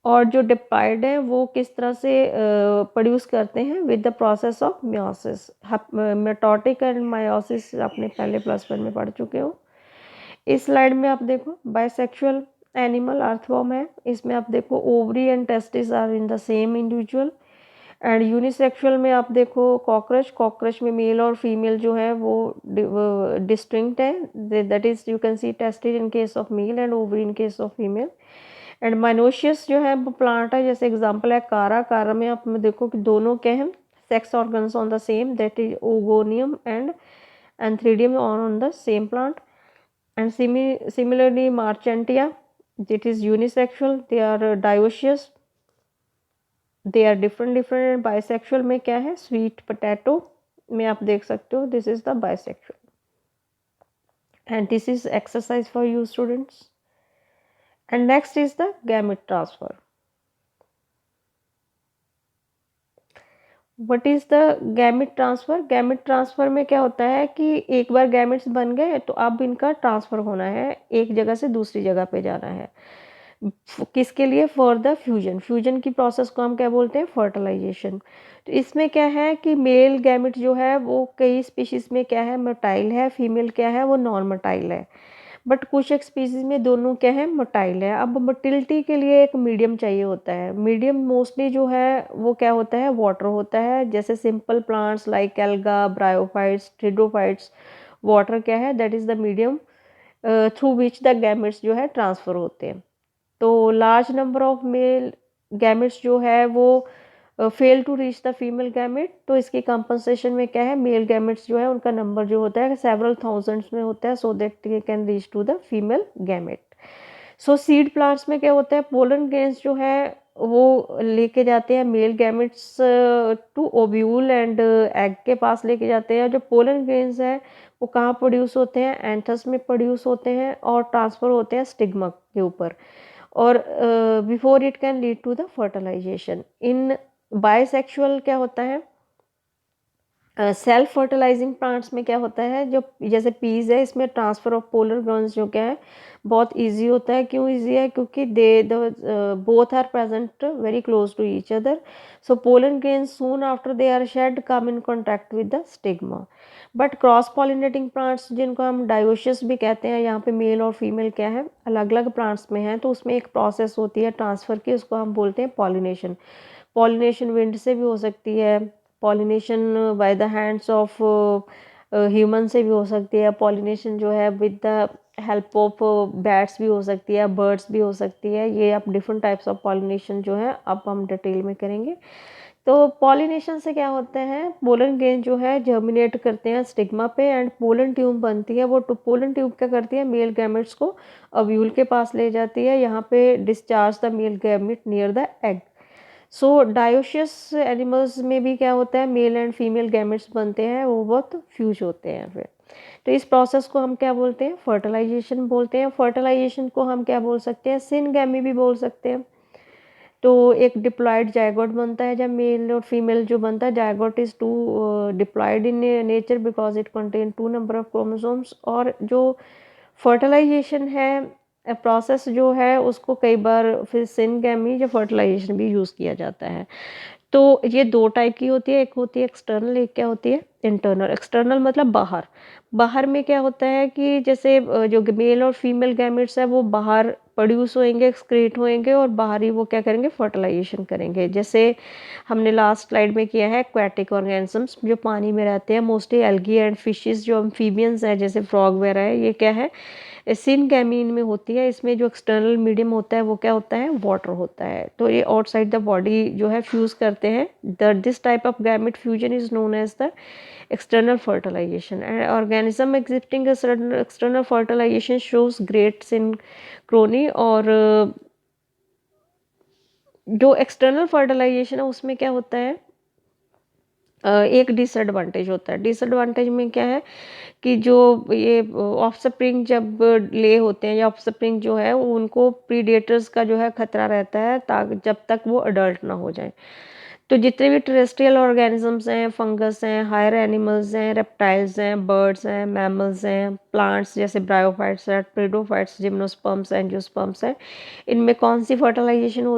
और जो डिप्लॉइड हैं वो किस तरह से प्रोड्यूस करते हैं with the process of meiosis. Mitotic and meiosis आपने पहले +1 में पढ़ चुके हो। इस स्लाइड में आप देखो बाइसेक्सुअल एनिमल अर्थवॉर्म है, इसमें आप देखो ovary and testis are in the same individual. And unisexual में आप देखो कॉकरोच में मेल और फीमेल जो है वो डिस्टिंक्ट है, that is you can see testis in case of male and ovary in case of female. And monoecious जो है वो प्लांट है, जैसे एग्जांपल है कारा में आप देखो कि दोनों क्या हैं sex organs on the same, that is oogonium and antheridium on the same plant. And similarly Marchantia, it is unisexual, they are dioecious, they are different bisexual में क्या है sweet potato में आप देख सकते हो this is the bisexual। and this is exercise for you students। and next is the gamete transfer। What is the gamete transfer. Gamete transfer में क्या होता है कि एक बार गैमेट्स बन गए तो अब इनका ट्रांसफर होना है, एक जगह से दूसरी जगह पे जाना है। किसके लिए? For the fusion. फ्यूजन की प्रोसेस को हम क्या बोलते हैं? फर्टिलाइजेशन। तो इसमें क्या है कि मेल गैमेट जो है वो कई स्पीशीज में क्या है मोटाइल है, फीमेल क्या है वो नॉन मोटाइल है। बट कुछ एक स्पीसीज में दोनों क्या है मोटाइल है। अब मोटिलिटी के लिए एक मीडियम चाहिए होता है। मीडियम मोस्टली जो है वो क्या होता है? वाटर होता है। जैसे simple plants like alga, bryophytes, pteridophytes, water क्या है? That is the medium through which the gametes जो है ट्रांसफर होते हैं। तो large number of male gametes जो है वो fail to reach the female gamete, तो इसकी कंपनसेशन में क्या है मेल गैमेट्स जो है उनका नंबर जो होता है सेवरल थाउजेंड्स में होता है, so that they can reach to the female gamete. So seed plants में क्या होता है पोलन ग्रेन्स जो है वो लेके जाते हैं male gametes to ovule and egg के पास लेके जाते हैं। जो पोलन ग्रेन्स है वो कहाँ प्रोड्यूस होते हैं? एंथस में प्रोड्यूस होते हैं और ट्रांसफर होते हैं स्टिग्मा के ऊपर, और before it can lead to the fertilization. In bisexual क्या होता है? सेल्फ फर्टिलाइजिंग प्लांट्स में क्या होता है जो जैसे पीज है इसमें ट्रांसफर ऑफ पोलर ग्रेन्स जो क्या है बहुत इजी होता है। क्यों इजी है? क्योंकि they both are present very close to each other, so pollen grains soon after they are shed come in contact with the stigma. But cross pollinating plants जिनको हम डायोशियस भी कहते हैं, यहाँ पे मेल और फीमेल क्या है अलग अलग प्लांट्स में हैं, तो उसमें एक प्रोसेस होती है ट्रांसफर की, उसको हम बोलते हैं पॉलिनेशन। पॉलिनेशन विंड से भी हो सकती है, pollination by the hands of human से भी हो सकती है, पॉलिनेशन जो है with the help of bats भी हो सकती है, बर्ड्स भी हो सकती है। ये आप डिफरेंट टाइप्स ऑफ पॉलिनेशन जो है अब हम डिटेल में करेंगे। तो पॉलिनेशन से क्या होता है पोलन ग्रेन जो है जर्मिनेट करते हैं स्टिग्मा पे एंड पोलन ट्यूब बनती है। वो पोलन ट्यूब क्या करती है मेल गैमेट्स को ओव्यूल के पास ले जाती है, यहाँ पे discharge the male gamete near the egg. So dioecious animals में भी क्या होता है मेल एंड फीमेल गैमेट्स बनते हैं, वो बहुत फ्यूज होते हैं फिर। तो इस प्रोसेस को हम क्या बोलते हैं? फर्टिलाइजेशन बोलते हैं। फर्टिलाइजेशन को हम क्या बोल सकते हैं? सिनगैमी भी बोल सकते हैं। तो एक डिप्लॉयड जायगोट बनता है जब मेल और फीमेल जो बनता है, zygote is two diploid in nature because it contain 2 number of chromosomes. और जो फर्टिलाइजेशन है प्रोसेस जो है उसको कई बार फिर सिनगैमी या फर्टिलाइजेशन भी यूज़ किया जाता है। तो ये 2 टाइप की होती है, एक होती है एक्सटर्नल, एक क्या होती है इंटरनल। एक्सटर्नल मतलब बाहर। बाहर में क्या होता है कि जैसे जो मेल और फीमेल गैमेट्स है वो बाहर प्रोड्यूस होएंगे, एक्सक्रीट होएंगे और बाहर ही वो क्या करेंगे फर्टिलाइजेशन करेंगे। जैसे हमने लास्ट स्लाइड में किया है एक्वेटिक ऑर्गेनिजम्स जो पानी में रहते हैं, मोस्टली एल्गी एंड फिशेस जो एम्फीबियंस हैं जैसे फ्रॉग वगैरह है, ये क्या है सिनगैमीन में होती है। इसमें जो एक्सटर्नल मीडियम होता है वो क्या होता है वाटर होता है। तो ये आउटसाइड द बॉडी जो है फ्यूज करते हैं। This type of gamete fusion is known as the external fertilization, and organism exhibiting a certain external fertilization shows great synchrony। और जो एक्सटर्नल फर्टिलाइजेशन है उसमें क्या होता है एक डिसएडवांटेज होता है। डिसएडवांटेज में क्या है कि जो ये ऑफस्प्रिंग जब ले होते हैं या ऑफस्प्रिंग जो है उनको प्रीडेटर्स का जो है खतरा रहता है जब तक वो अडल्ट ना हो जाए। तो जितने भी टेरेस्ट्रियल ऑर्गेनिजम्स हैं, फंगस हैं, हायर एनिमल्स हैं, रेप्टाइल्स हैं, बर्ड्स हैं, मैमल्स हैं, प्लांट्स जैसे ब्रायोफाइट्स हैं, ट्रिडोफाइट्स, जिम्नोस्पर्म्स, एंजियोस्पर्म्स हैं, इनमें कौन सी फर्टिलाइजेशन होती है?